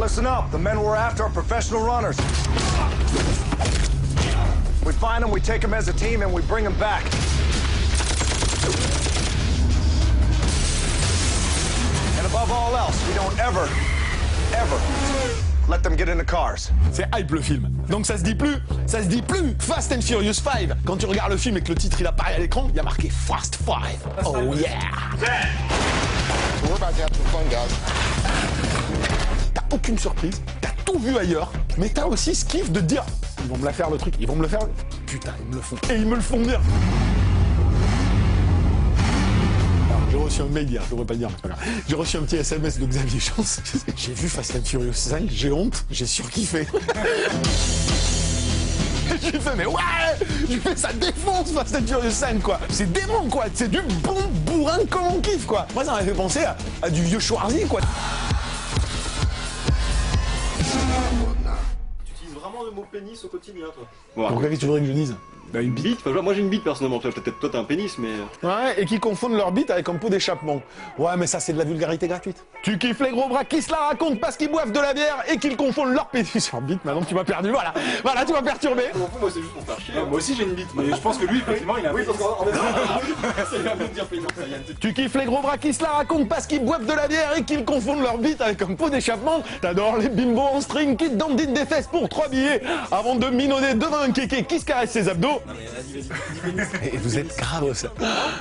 listen up. The men we're after are professional runners. We find them, we take them as a team, and we bring them back. And above all else, we don't ever let them get in the cars. C'est hype le film. Donc ça se dit plus Fast and Furious 5. Quand tu regardes le film et que le titre il apparaît à l'écran, il y a marqué Fast 5. Oh yeah. So we're about to have some fun, guys. T'as aucune surprise, t'as tout vu ailleurs, mais t'as aussi ce kiff de te dire ils vont me la faire le truc, ils vont me le faire. Putain, ils me le font. Et ils me le font bien. J'ai reçu un mail hier, je devrais pas le dire, mais c'est pas grave. J'ai reçu un petit SMS de Xavier Chance. J'ai vu Fast and Furious 5, j'ai honte, j'ai surkiffé. J'ai fait, mais ouais! J'ai fait, ça défonce Fast and Furious 5, quoi. C'est dément, quoi. C'est du bon bourrin comme on kiffe, quoi. Moi, ça m'a fait penser à du vieux Schwarzy, quoi. Tu utilises vraiment le mot pénis au quotidien, toi? Pourquoi qu'est-ce que tu voudrais que je dise? Bah une bite, enfin, moi j'ai une bite personnellement, peut-être toi t'as un pénis mais... Ouais, et qui confondent leur bite avec un pot d'échappement. Ouais, mais ça c'est de la vulgarité gratuite. Tu kiffes les gros bras qui se la racontent parce qu'ils boivent de la bière et qu'ils confondent leur pénis leur bite, maintenant tu m'as perdu, voilà. Voilà, tu m'as perturbé. Moi c'est juste pour faire chier. Moi aussi j'ai une bite, mais je pense que lui effectivement il a un pénis. C'est bien de dire pénis. Tu kiffes les gros bras qui se la racontent parce qu'ils boivent de la bière et qu'ils confondent leur bite avec un pot d'échappement. T'adores les bimbos en string qui te dandinent des fesses pour 3 billets avant de minauder devant un kéké qui se caresse ses abdos. Non mais vas-y. Et vous êtes gravos.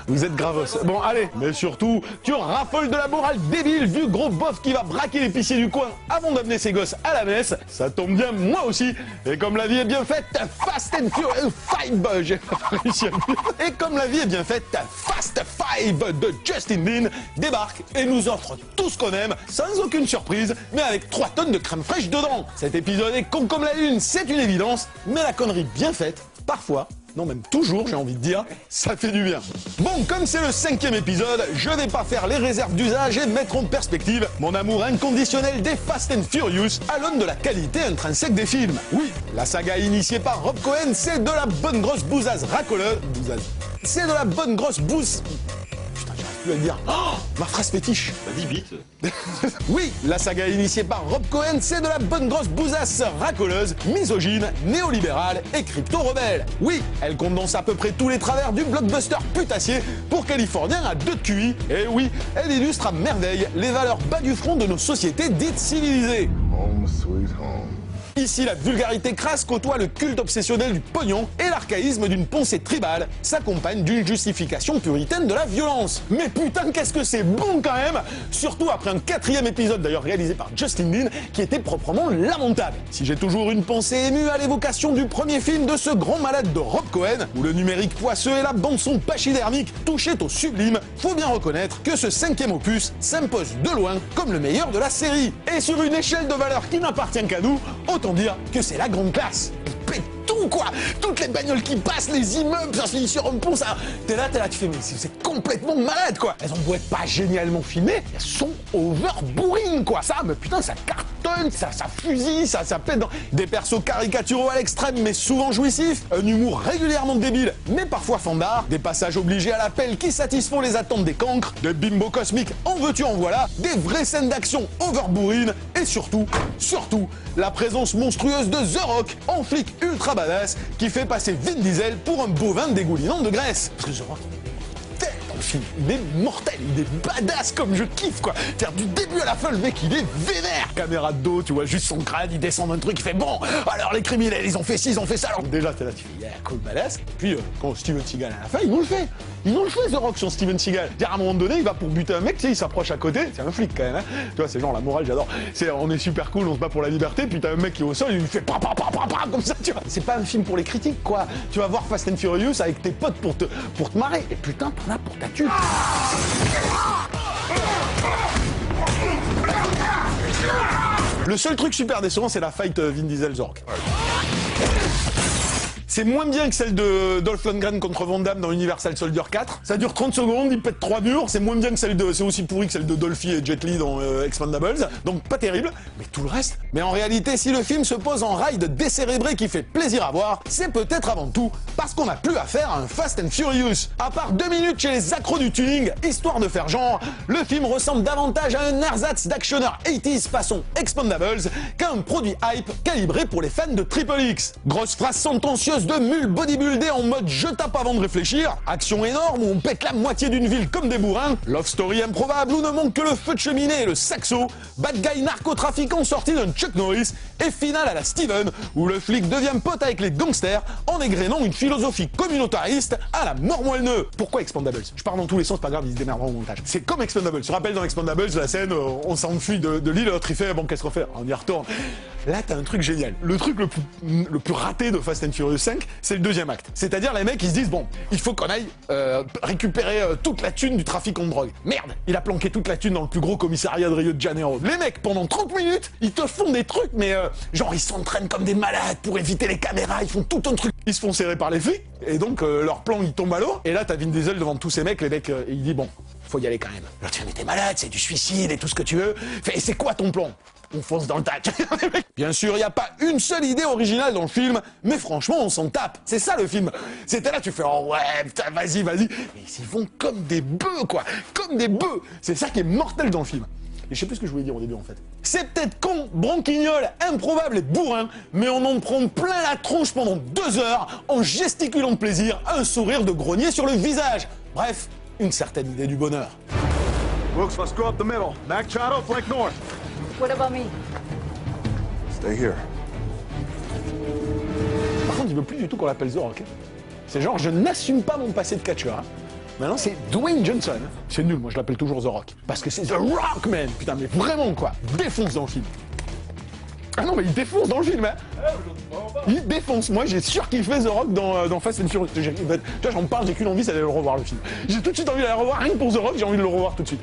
Vous êtes gravos. Bon, allez, mais surtout, tu raffoles de la morale débile, vu gros bof qui va braquer l'épicier du coin avant d'amener ses gosses à la messe. Ça tombe bien, moi aussi. Et comme la vie est bien faite, Fast and Furious 5, j'ai pas réussi à le dire. Et comme la vie est bien faite, Fast 5 de Justin Lin débarque et nous offre tout ce qu'on aime, sans aucune surprise, mais avec 3 tonnes de crème fraîche dedans. Cet épisode est con comme la lune, c'est une évidence, mais la connerie bien faite, parfois, non même toujours j'ai envie de dire, ça fait du bien. Bon, comme c'est le 5e épisode, je vais pas faire les réserves d'usage et mettre en perspective mon amour inconditionnel des Fast and Furious à l'aune de la qualité intrinsèque des films. Oui, la saga initiée par Rob Cohen, c'est de la bonne grosse bousasse racoleuse. C'est de la bonne grosse bouse... Putain, j'arrive plus à le dire. Oh, ma phrase fétiche. Vas-y vite. Oui, la saga initiée par Rob Cohen, c'est de la bonne grosse bousasse racoleuse, misogyne, néolibérale et crypto-rebelle. Oui, elle condense à peu près tous les travers du blockbuster putassier pour Californiens à 2 de QI. Et oui, elle illustre à merveille les valeurs bas du front de nos sociétés dites civilisées. Home sweet home. Ici, la vulgarité crasse côtoie le culte obsessionnel du pognon et l'archaïsme d'une pensée tribale s'accompagne d'une justification puritaine de la violence. Mais putain, qu'est-ce que c'est bon quand même! Surtout après un 4e épisode d'ailleurs réalisé par Justin Lin qui était proprement lamentable. Si j'ai toujours une pensée émue à l'évocation du premier film de ce grand malade de Rob Cohen, où le numérique poisseux et la bande-son pachydermique touchaient au sublime, faut bien reconnaître que ce 5e opus s'impose de loin comme le meilleur de la série. Et sur une échelle de valeur qui n'appartient qu'à nous, autant dire que c'est la grande classe. Il pète tout, quoi. Toutes les bagnoles qui passent, les immeubles, ça finit sur un pont, ça... T'es là, tu fais, mais c'est complètement malade, quoi. Elles ont beau être pas génialement filmées, elles sont over-bourrines, quoi. Ça, mais putain, ça cartonne, ça fusille, ça pète dans... Des persos caricaturaux à l'extrême, mais souvent jouissifs. Un humour régulièrement débile, mais parfois fandard. Des passages obligés à l'appel qui satisfont les attentes des cancres. Des bimbos cosmiques, en veux-tu, en voilà. Des vraies scènes d'action over-bourrines. Et surtout, la présence monstrueuse de The Rock, en flic ultra badass, qui fait passer Vin Diesel pour un bovin dégoulinant de graisse. Parce que The Rock, dans le film, il est mortel, il est badass comme je kiffe, quoi. C'est-à-dire, du début à la fin, le mec, il est vénère. Caméra de dos, tu vois juste son crâne, il descend d'un truc, il fait bon, alors les criminels, ils ont fait ci, ils ont fait ça. Alors déjà, t'es là, tu fais, yeah, cool, badass. Puis, quand Steven Seagal à la fin, ils nous le fait. Ils ont le fait, The Rock, sur Steven Seagal. C'est-à-dire, à un moment donné, il va pour buter un mec, tu sais, il s'approche à côté, c'est un flic quand même, hein. Tu vois, c'est genre la morale, j'adore. On est super cool, on se bat pour la liberté, puis t'as un mec qui est au sol, il lui fait pa comme ça, tu vois. C'est pas un film pour les critiques, quoi. Tu vas voir Fast and Furious avec tes potes pour te marrer, et putain, t'en as pour ta thune. Le seul truc super décevant, c'est la fight Vin Diesel-Zorg. C'est moins bien que celle de Dolph Lundgren contre Van Damme dans Universal Soldier 4. Ça dure 30 secondes, il pète 3 murs. C'est moins bien que celle de... C'est aussi pourri que celle de Dolphy et Jet Li dans Expendables. Donc pas terrible, mais tout le reste. Mais en réalité, si le film se pose en ride décérébré qui fait plaisir à voir, c'est peut-être avant tout parce qu'on n'a plus affaire à un Fast and Furious. À part 2 minutes chez les accros du tuning, histoire de faire genre, le film ressemble davantage à un ersatz d'actionneur 80s façon Expendables qu'à un produit hype calibré pour les fans de Triple X. Grosse phrase sentencieuse de mule bodybuildé en mode je tape avant de réfléchir, action énorme où on pète la moitié d'une ville comme des bourrins, love story improbable où ne manque que le feu de cheminée et le saxo, bad guy narcotrafiquant sorti d'un Chuck Norris, et finale à la Steven où le flic devient pote avec les gangsters en égrénant une philosophie communautariste à la mort moelleux. Pourquoi Expendables? Je pars dans tous les sens, pas grave, ils se démerderont au montage. C'est comme Expendables. Je rappelle dans Expendables la scène, on s'enfuit de l'île, l'autre il fait bon qu'est-ce qu'on fait? On y retourne. Là t'as un truc génial. Le truc le plus raté de Fast and Furious 5, c'est le deuxième acte. C'est-à-dire les mecs ils se disent bon, il faut qu'on aille récupérer toute la thune du trafic en drogue. Merde, il a planqué toute la thune dans le plus gros commissariat de Rio de Janeiro. Les mecs pendant 30 minutes, ils te font des trucs mais genre ils s'entraînent comme des malades pour éviter les caméras, ils font tout un truc. Ils se font serrer par les flics et donc leur plan il tombe à l'eau et là t'as Vin Diesel devant tous ces mecs, les mecs et il dit bon, faut y aller quand même. L'autre dit mais t'es malade, c'est du suicide et tout ce que tu veux. Fait et c'est quoi ton plan? On fonce dans le tas. Bien sûr, il n'y a pas une seule idée originale dans le film, mais franchement, on s'en tape. C'est ça le film. C'était là, tu fais oh ouais, putain, vas-y. Mais ils y vont comme des bœufs, quoi. Comme des bœufs. C'est ça qui est mortel dans le film. Et je sais plus ce que je voulais dire au début en fait. C'est peut-être con, branquignol, improbable et bourrin, mais on en prend plein la tronche pendant 2 heures en gesticulant de plaisir, un sourire de grognier sur le visage. Bref, une certaine idée du bonheur. Wilkes, let's go up the middle. Machado, flank north. What about me? Stay here. Par contre, il veut plus du tout qu'on l'appelle The Rock. C'est genre, je n'assume pas mon passé de catcheur. Hein. Maintenant, c'est Dwayne Johnson. C'est nul, moi je l'appelle toujours The Rock. Parce que c'est The Rock, man. Putain, mais vraiment, quoi. Défonce dans le film. Ah non, mais il défonce dans le film, hein. Il défonce. Moi, j'ai surkiffé The Rock dans Fast and Furious. Tu vois, j'en parle, j'ai qu'une envie, c'est d'aller le revoir, le film. J'ai tout de suite envie d'aller le revoir. Rien que pour The Rock, j'ai envie de le revoir tout de suite.